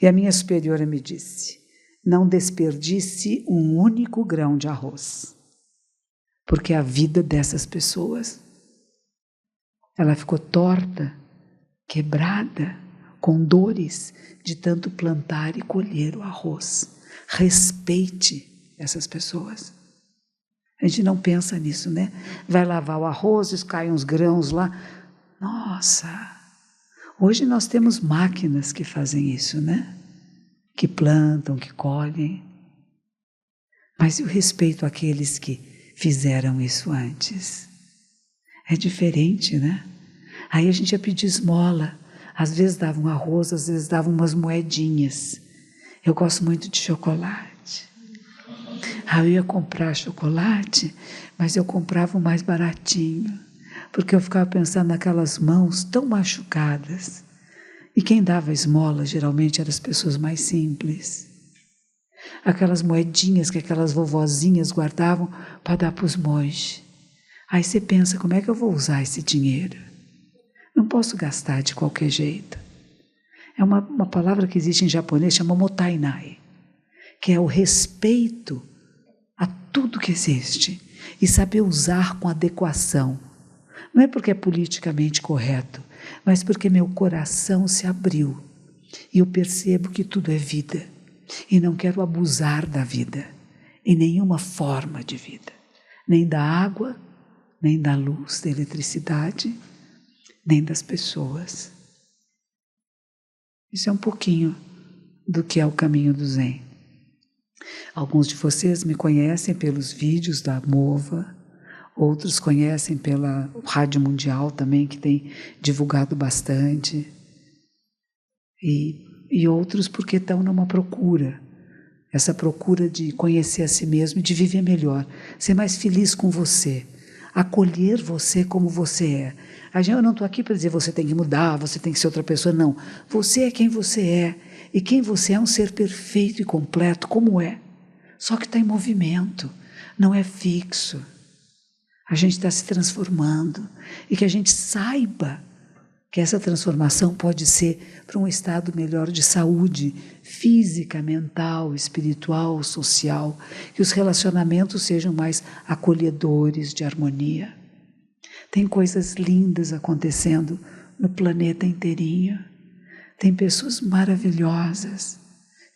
E a minha superiora me disse, não desperdice um único grão de arroz, porque a vida dessas pessoas, ela ficou torta, quebrada, com dores de tanto plantar e colher o arroz. Respeite essas pessoas. A gente não pensa nisso, né? Vai lavar o arroz, caem uns grãos lá. Nossa! Hoje nós temos máquinas que fazem isso, né? Que plantam, que colhem. Mas e o respeito àqueles que fizeram isso antes? É diferente, né? Aí a gente ia pedir esmola. Às vezes dava um arroz, às vezes dava umas moedinhas. Eu gosto muito de chocolate. Aí eu ia comprar chocolate, mas eu comprava o mais baratinho. Porque eu ficava pensando naquelas mãos tão machucadas. E quem dava esmola geralmente eram as pessoas mais simples. Aquelas moedinhas que aquelas vovozinhas guardavam para dar para os monges. Aí você pensa, como é que eu vou usar esse dinheiro? Não posso gastar de qualquer jeito. É uma palavra que existe em japonês, chama motainai, que é o respeito a tudo que existe e saber usar com adequação. Não é porque é politicamente correto, mas porque meu coração se abriu e eu percebo que tudo é vida e não quero abusar da vida em nenhuma forma de vida, nem da água, nem da luz, da eletricidade, nem das pessoas. Isso é um pouquinho do que é o caminho do Zen. Alguns de vocês me conhecem pelos vídeos da MOVA, outros conhecem pela Rádio Mundial também, que tem divulgado bastante, e outros porque estão numa procura, essa procura de conhecer a si mesmo e de viver melhor, ser mais feliz com você, acolher você como você é. Eu não estou aqui para dizer você tem que mudar, você tem que ser outra pessoa, não. Você é quem você é, e quem você é um ser perfeito e completo, como é. Só que está em movimento, não é fixo. A gente está se transformando, e que a gente saiba que essa transformação pode ser para um estado melhor de saúde, física, mental, espiritual, social, que os relacionamentos sejam mais acolhedores, de harmonia. Tem coisas lindas acontecendo no planeta inteirinho. Tem pessoas maravilhosas,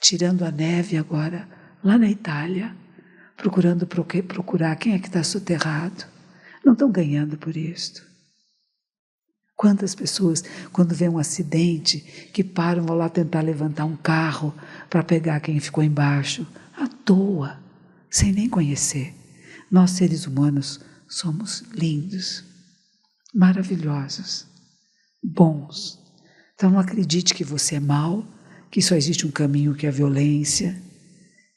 tirando a neve agora, lá na Itália, procurando procurar quem é que está soterrado. Não estão ganhando por isto. Quantas pessoas, quando vê um acidente, que param, vão lá tentar levantar um carro para pegar quem ficou embaixo, à toa, sem nem conhecer. Nós, seres humanos, somos lindos, maravilhosos, bons. Então não acredite que você é mau, que só existe um caminho que é a violência,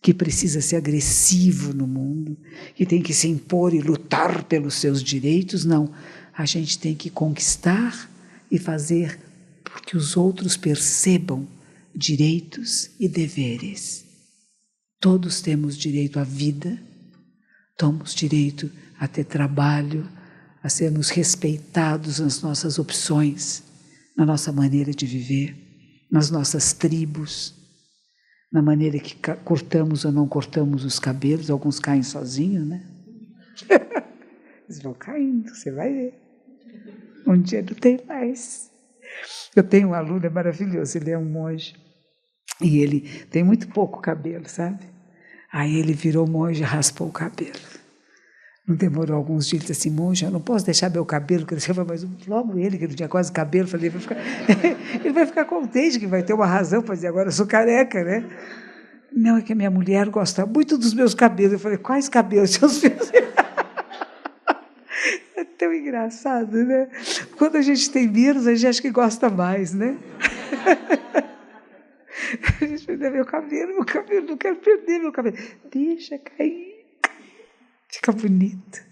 que precisa ser agressivo no mundo, que tem que se impor e lutar pelos seus direitos. Não, a gente tem que conquistar e fazer porque os outros percebam direitos e deveres. Todos temos direito à vida, temos direito a ter trabalho, a sermos respeitados nas nossas opções, na nossa maneira de viver, nas nossas tribos, na maneira que cortamos ou não cortamos os cabelos. Alguns caem sozinhos, né? Eles vão caindo, você vai ver. Um dia não tem mais. Eu tenho um aluno, é maravilhoso, ele é um monge, e ele tem muito pouco cabelo, sabe? Aí ele virou monge e raspou o cabelo. Não demorou alguns dias, ele disse assim, monge, eu não posso deixar meu cabelo crescer, mas logo ele, que não tinha quase cabelo, falei, ele vai ficar contente que vai ter uma razão para dizer, agora eu sou careca, né? Não, é que a minha mulher gosta muito dos meus cabelos. Eu falei, quais cabelos? Seus filhos? É tão engraçado, né? Quando a gente tem menos, a gente acha que gosta mais, né? A gente vai meu cabelo, não quero perder meu cabelo. Deixa cair. Fica bonito.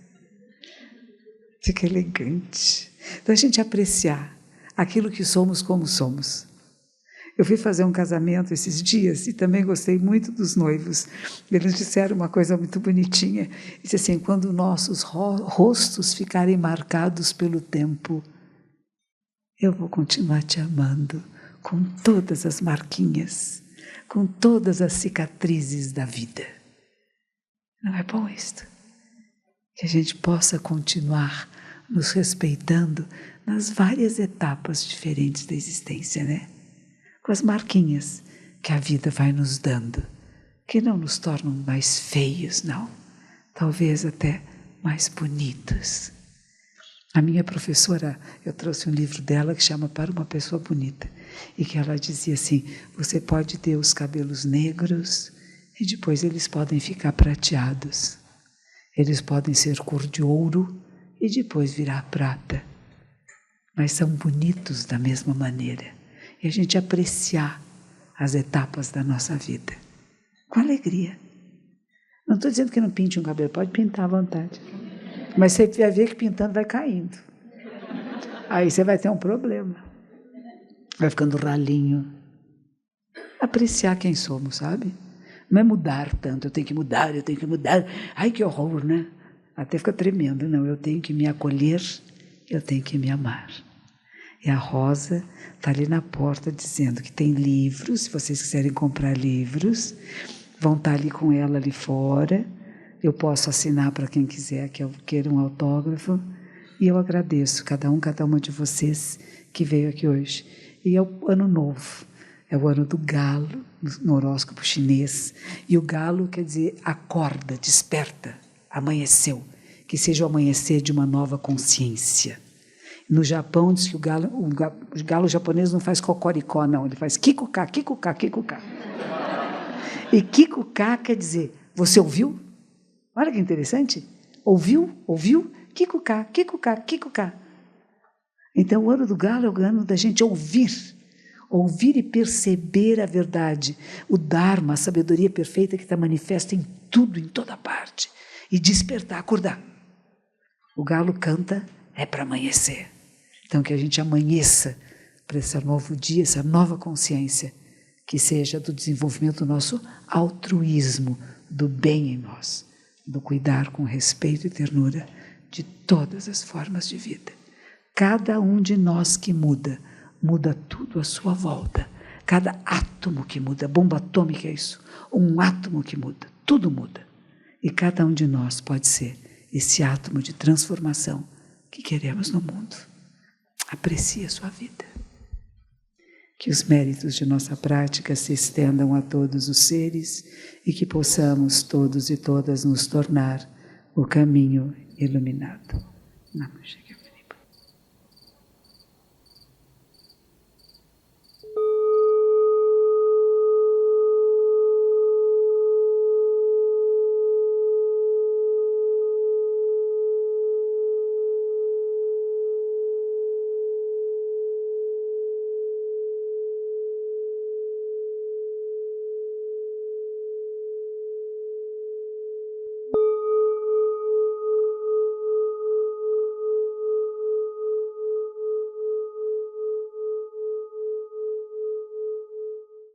Fica elegante. Então a gente apreciar aquilo que somos como somos. Eu fui fazer um casamento esses dias e também gostei muito dos noivos. Eles disseram uma coisa muito bonitinha. Disse assim, quando nossos rostos ficarem marcados pelo tempo, eu vou continuar te amando com todas as marquinhas, com todas as cicatrizes da vida. Não é bom isto? Que a gente possa continuar nos respeitando nas várias etapas diferentes da existência, né? com as marquinhas que a vida vai nos dando, que não nos tornam mais feios, não. Talvez até mais bonitos. A minha professora, eu trouxe um livro dela que chama Para uma Pessoa Bonita, e que ela dizia assim, você pode ter os cabelos negros e depois eles podem ficar prateados. Eles podem ser cor de ouro e depois virar prata. Mas são bonitos da mesma maneira. E a gente apreciar as etapas da nossa vida. Com alegria. Não estou dizendo que não pinte um cabelo, pode pintar à vontade. Mas você vai ver que pintando vai caindo. Aí você vai ter um problema. Vai ficando ralinho. Apreciar quem somos, sabe? Não é mudar tanto, eu tenho que mudar. Ai, que horror, né? Até fica tremendo. Não, eu tenho que me acolher, eu tenho que me amar. E a Rosa está ali na porta dizendo que tem livros, se vocês quiserem comprar livros, vão estar ali com ela ali fora. Eu posso assinar para quem quiser, que eu queira um autógrafo. E eu agradeço cada uma de vocês que veio aqui hoje. E é o ano novo, é o ano do galo, no horóscopo chinês. E o galo quer dizer acorda, desperta, amanheceu. Que seja o amanhecer de uma nova consciência. No Japão diz que o galo japonês não faz cocoricó, não. Ele faz kikuká, kikuká, kikuká. E kikuká quer dizer, você ouviu? Olha que interessante. Ouviu? Kikuká, kikuká, kikuká. Então o ano do galo é o ano da gente ouvir e perceber a verdade. O Dharma, a sabedoria perfeita que está manifesta em tudo, em toda parte. E despertar, acordar. O galo canta, é para amanhecer. Então que a gente amanheça para esse novo dia, essa nova consciência, que seja do desenvolvimento do nosso altruísmo, do bem em nós, do cuidar com respeito e ternura de todas as formas de vida. Cada um de nós que muda tudo à sua volta. Cada átomo que muda, bomba atômica é isso, um átomo que muda, tudo muda. E cada um de nós pode ser esse átomo de transformação que queremos no mundo. Aprecie a sua vida. Que os méritos de nossa prática se estendam a todos os seres e que possamos todos e todas nos tornar o caminho iluminado. Namah Shivaya.